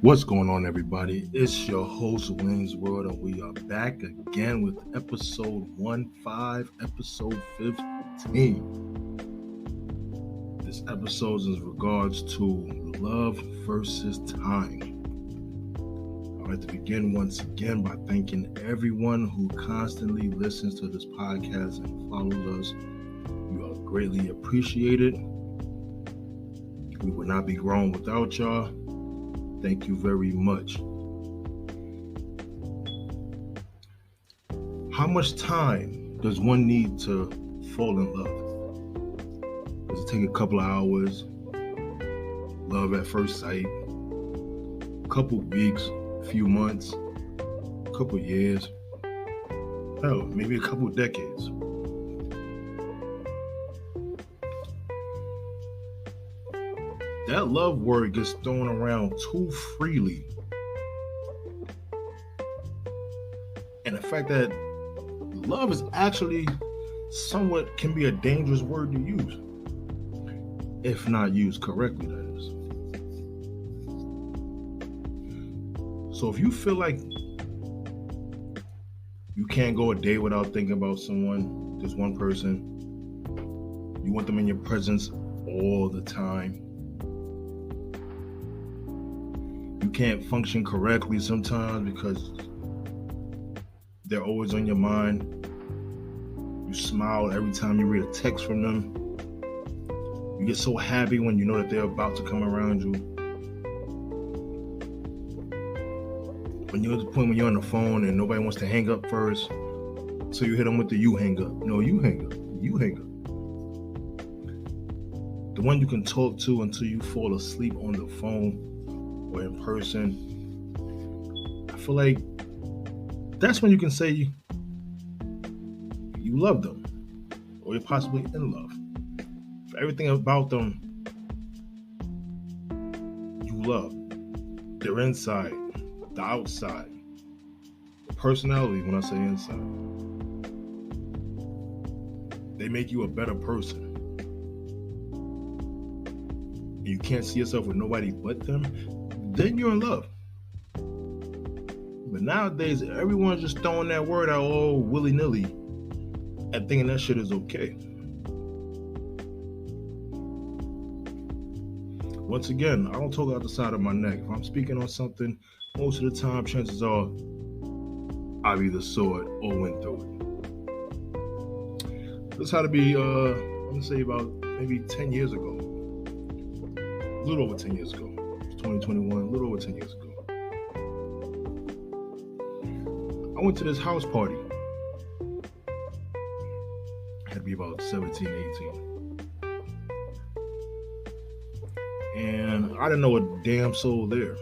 What's going on, everybody? It's your host, Wayne's World, and we are back again with episode 15. This episode is in regards to love versus time. I'd like to begin once again by thanking everyone who constantly listens to this podcast and follows us. You are greatly appreciated. We would not be grown without y'all. Thank you very much. How much time does one need to fall in love? Does it take a couple of hours? Love at first sight? A couple weeks, a few months, a couple years? Hell, maybe a couple decades. That love word gets thrown around too freely. And the fact that love is actually somewhat can be a dangerous word to use. If not used correctly, that is. So if you feel like you can't go a day without thinking about someone, just one person, you want them in your presence all the time, you can't function correctly sometimes because they're always on your mind. You smile every time you read a text from them. You get so happy when you know that they're about to come around you. When you're at the point when you're on the phone and nobody wants to hang up first, so you hit them with the you hang up. No, you hang up. You hang up. The one you can talk to until you fall asleep on the phone or in person. I feel like that's when you can say you love them, or you're possibly in love. For everything about them you love. Their inside, the outside, the personality. When I say inside, they make you a better person. And you can't see yourself with nobody but them, then you're in love. But nowadays, everyone's just throwing that word out all willy-nilly and thinking that shit is okay. Once again, I don't talk out the side of my neck. If I'm speaking on something, most of the time, chances are I've either saw it or went through it. This had to be, I'm going to say about maybe 10 years ago. A little over 10 years ago. 2021, a little over 10 years ago. I went to this house party. I had to be about 17, 18. And I didn't know a damn soul there.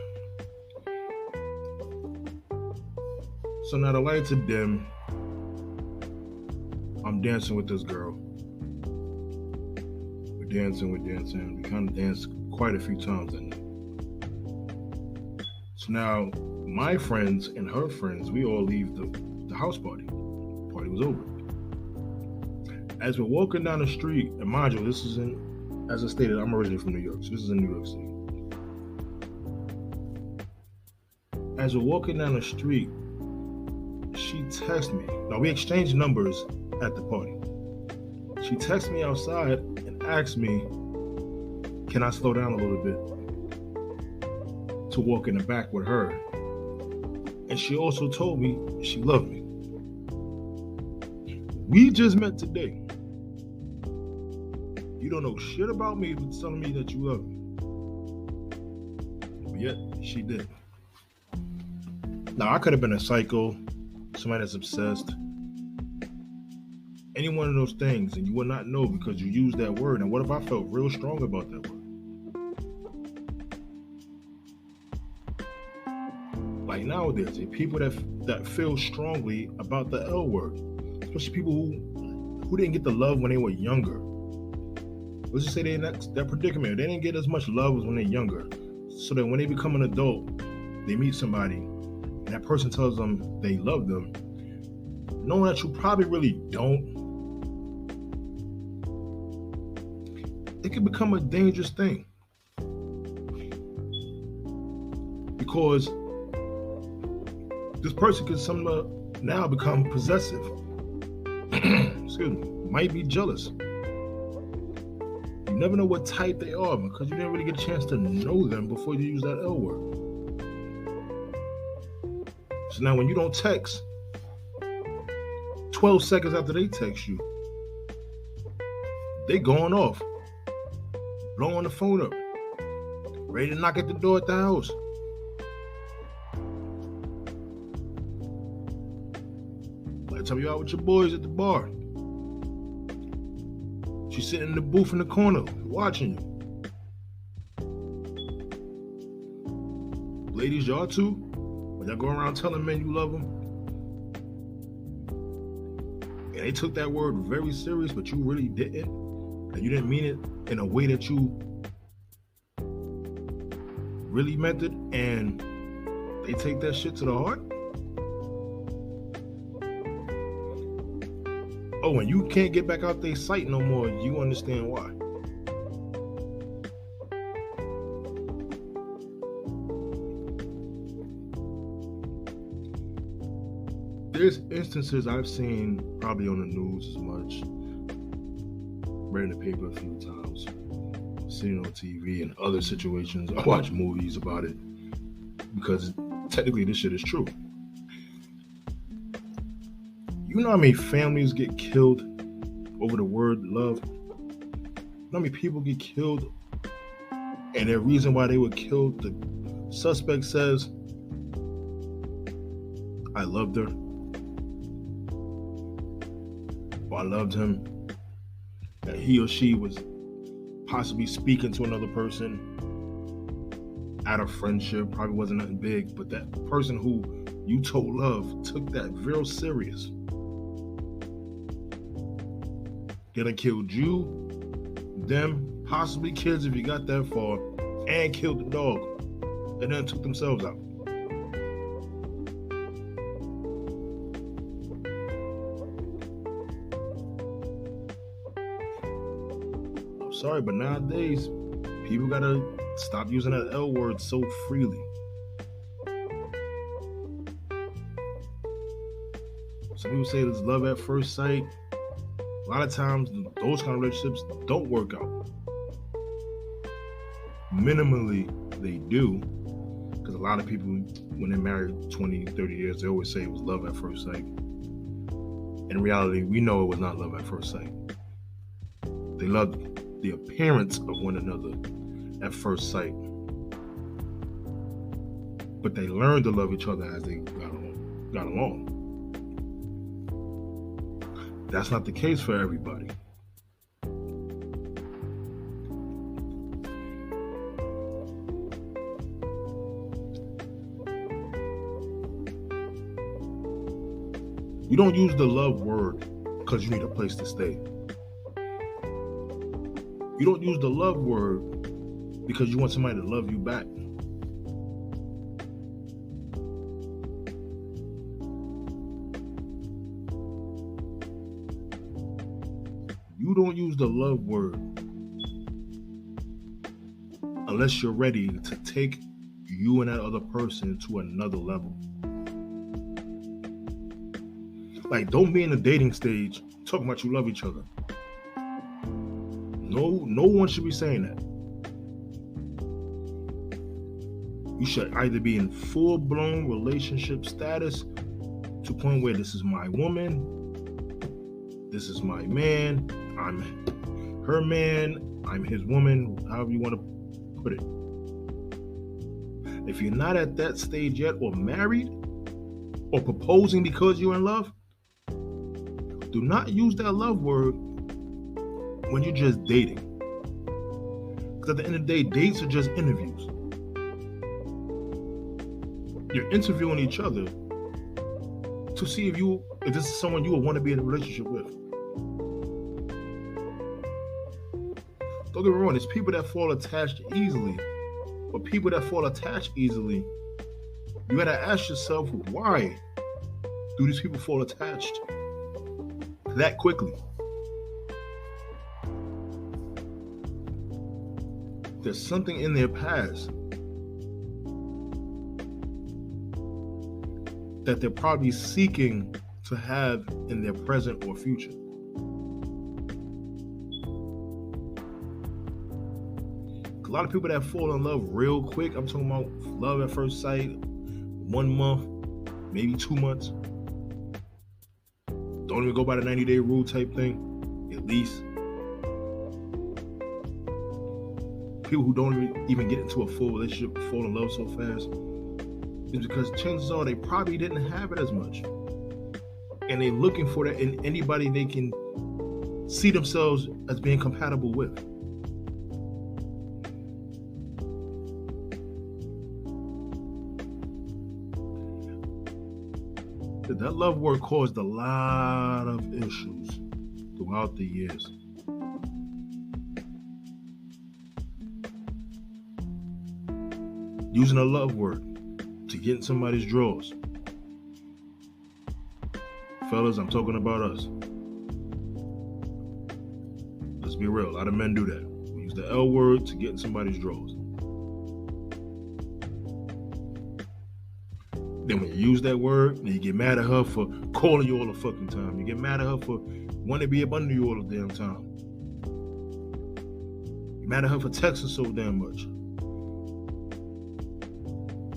So now the lights are dim. I'm dancing with this girl. We're dancing. We kind of danced quite a few times that night. So now, my friends and her friends, we all leave the house party. The party was over. As we're walking down the street, and mind you, this is in, as I stated, I'm originally from New York, so this is in New York City. As we're walking down the street, she texts me. Now, we exchanged numbers at the party. She texts me outside and asks me, can I slow down a little bit to walk in the back with her? And she also told me she loved me. We just met today. You don't know shit about me, but telling me that you love me. But yet, she did. Now, I could have been a psycho, somebody that's obsessed, any one of those things, and you would not know because you used that word. And what if I felt real strong about that word? Like nowadays, people that feel strongly about the L word, especially people who didn't get the love when they were younger. Let's just say they're in that predicament. They didn't get as much love as when they're younger. So that when they become an adult, they meet somebody, and that person tells them they love them, knowing that you probably really don't, it can become a dangerous thing. because this person could somehow now become possessive. Excuse me. Might be jealous. You never know what type they are because you didn't really get a chance to know them before you use that L word. So now when you don't text, 12 seconds after they text you, they going off, blowing the phone up, ready to knock at the door at the house. By the time you out with your boys at the bar, she's sitting in the booth in the corner watching you. Ladies, y'all too, when y'all go around telling men you love them, and they took that word very serious, but you really didn't, and you didn't mean it in a way that you really meant it, and they take that shit to the heart. Oh, when you can't get back out their sight no more, you understand why. There's instances I've seen probably on the news as much, read in the paper a few times, seen on TV and other situations. I watch movies about it because technically this shit is true. You know how many families get killed over the word love? You know how many people get killed and the reason why they were killed, the suspect says, I loved her, or I loved him, that he or she was possibly speaking to another person out of friendship, probably wasn't nothing big, but that person who you told love took that real serious. They killed you, them, possibly kids if you got that far, and killed the dog, and then took themselves out. I'm sorry, but nowadays, people gotta stop using that L word so freely. Some people say it's love at first sight. A lot of times, those kind of relationships don't work out. Minimally, they do. Because a lot of people, when they're married 20, 30 years, they always say it was love at first sight. In reality, we know it was not love at first sight. They loved the appearance of one another at first sight. But they learned to love each other as they got along. That's not the case for everybody. You don't use the love word because you need a place to stay. You don't use the love word because you want somebody to love you back. You don't use the love word unless you're ready to take you and that other person to another level. Like, don't be in the dating stage talking about you love each other. No one should be saying that. You should either be in full-blown relationship status to a point where this is my woman, this is my man, I'm her man, I'm his woman, however you want to put it. If you're not at that stage yet, or married, or proposing because you're in love, do not use that love word when you're just dating. Because at the end of the day, dates are just interviews. You're interviewing each other to see if this is someone you would want to be in a relationship with. Don't get me wrong, there's people that fall attached easily. But people that fall attached easily, you gotta ask yourself, why do these people fall attached that quickly? There's something in their past that they're probably seeking to have in their present or future. A lot of people that fall in love real quick, I'm talking about love at first sight, 1 month, maybe 2 months. Don't even go by the 90-day rule type thing, at least. People who don't even get into a full relationship fall in love so fast is because chances are they probably didn't have it as much. And they're looking for that in anybody they can see themselves as being compatible with. That love word caused a lot of issues throughout the years. Using a love word to get in somebody's drawers. Fellas, I'm talking about us. Let's be real. A lot of men do that. We use the L word to get in somebody's drawers. Then when you use that word, then you get mad at her for calling you all the fucking time. You get mad at her for wanting to be up under you all the damn time. You're mad at her for texting so damn much.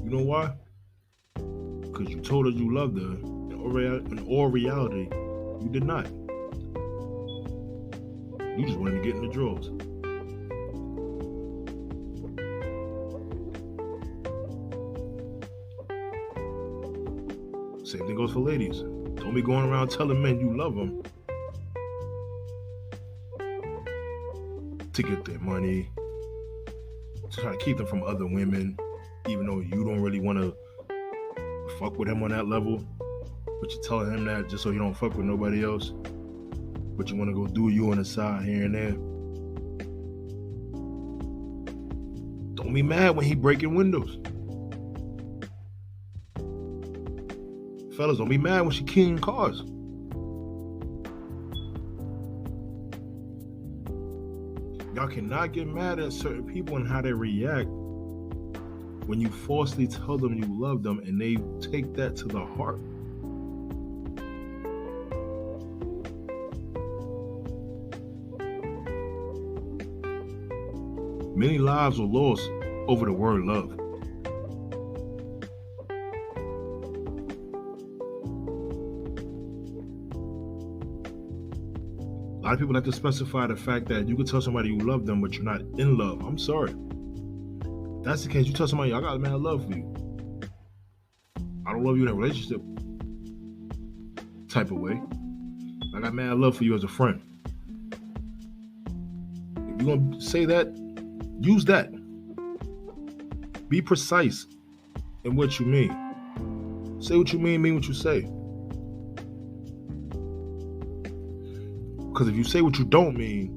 You know why? Because you told her you loved her. In all reality, you did not. You just wanted to get in the drawers. Same thing goes for ladies. Don't be going around telling men you love them to get their money, to try to keep them from other women, even though you don't really want to fuck with him on that level. But you're telling him that just so he don't fuck with nobody else. But you want to go do you on the side here and there. Don't be mad when he breaking windows. Fellas, don't be mad when she keying cars. Y'all cannot get mad at certain people and how they react when you falsely tell them you love them and they take that to the heart. Many lives were lost over the word love. A lot of people like to specify the fact that you can tell somebody you love them, but you're not in love. I'm sorry. If that's the case, you tell somebody, I got mad love for you. I don't love you in a relationship type of way. I got mad love for you as a friend. If you're going to say that, use that. Be precise in what you mean. Say what you mean what you say. Because if you say what you don't mean,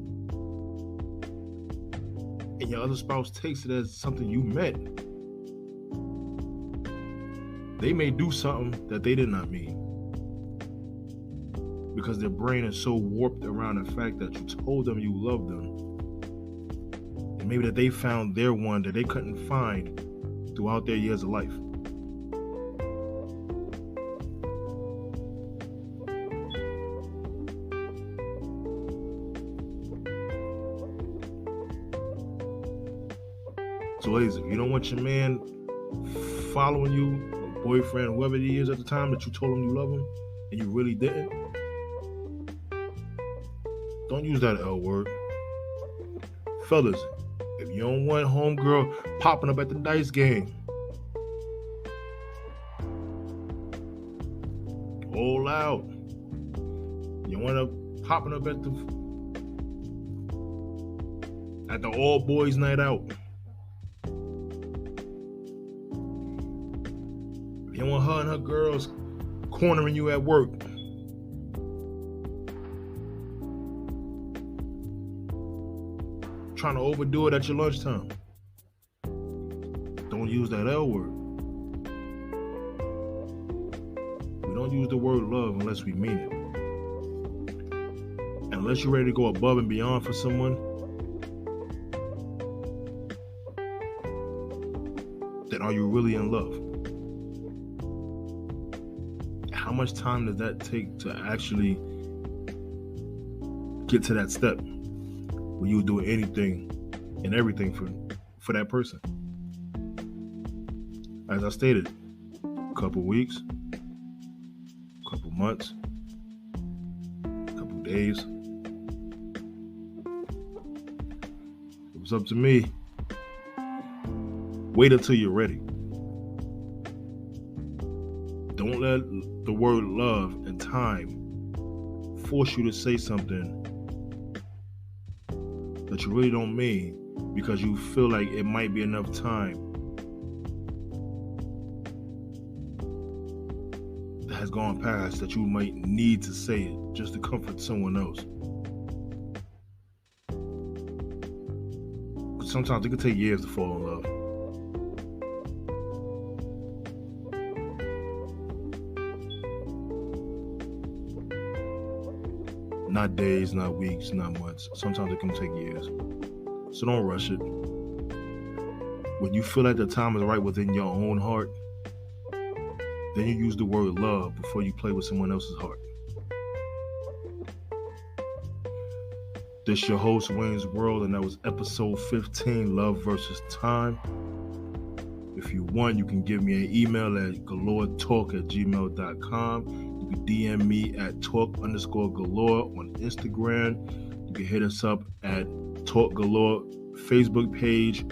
and your other spouse takes it as something you meant, they may do something that they did not mean. Because their brain is so warped around the fact that you told them you loved them. And maybe that they found their one that they couldn't find throughout their years of life. So ladies, if you don't want your man following you, your boyfriend, whoever he is at the time that you told him you love him, and you really didn't, don't use that L word. Fellas, if you don't want homegirl popping up at the dice game, all out. You want her popping up at the all boys night out. You don't want her and her girls cornering you at work. Trying to overdo it at your lunchtime. Don't use that L word. We don't use the word love unless we mean it. Unless you're ready to go above and beyond for someone, then are you really in love? much time does that take to actually get to that step where you do anything and everything for that person? As I stated, a couple weeks, a couple months, a couple days. It was up to me. Wait until you're ready. Don't let the word love and time force you to say something that you really don't mean because you feel like it might be enough time that has gone past that you might need to say it just to comfort someone else. Because sometimes it can take years to fall in love. Not days, not weeks, not months. Sometimes it can take years. So don't rush it. When you feel like the time is right within your own heart, then you use the word love before you play with someone else's heart. This your host, Wayne's World, and that was episode 15, Love versus Time. If you want, you can give me an email at galoretalk@gmail.com. You can DM me at talk_galore on Instagram. You can hit us up at Talk Galore Facebook page,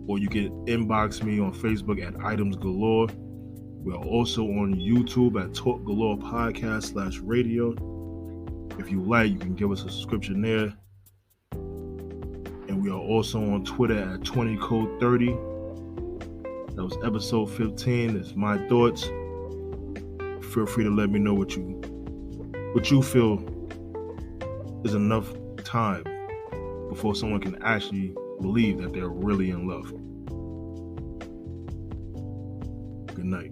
or you can inbox me on Facebook at Items Galore. We are also on YouTube at Talk Galore Podcast /radio. If you like, you can give us a subscription there. And we are also on Twitter at 20code30. That was episode 15. It's my thoughts. Feel free to let me know what you feel is enough time before someone can actually believe that they're really in love. Good night.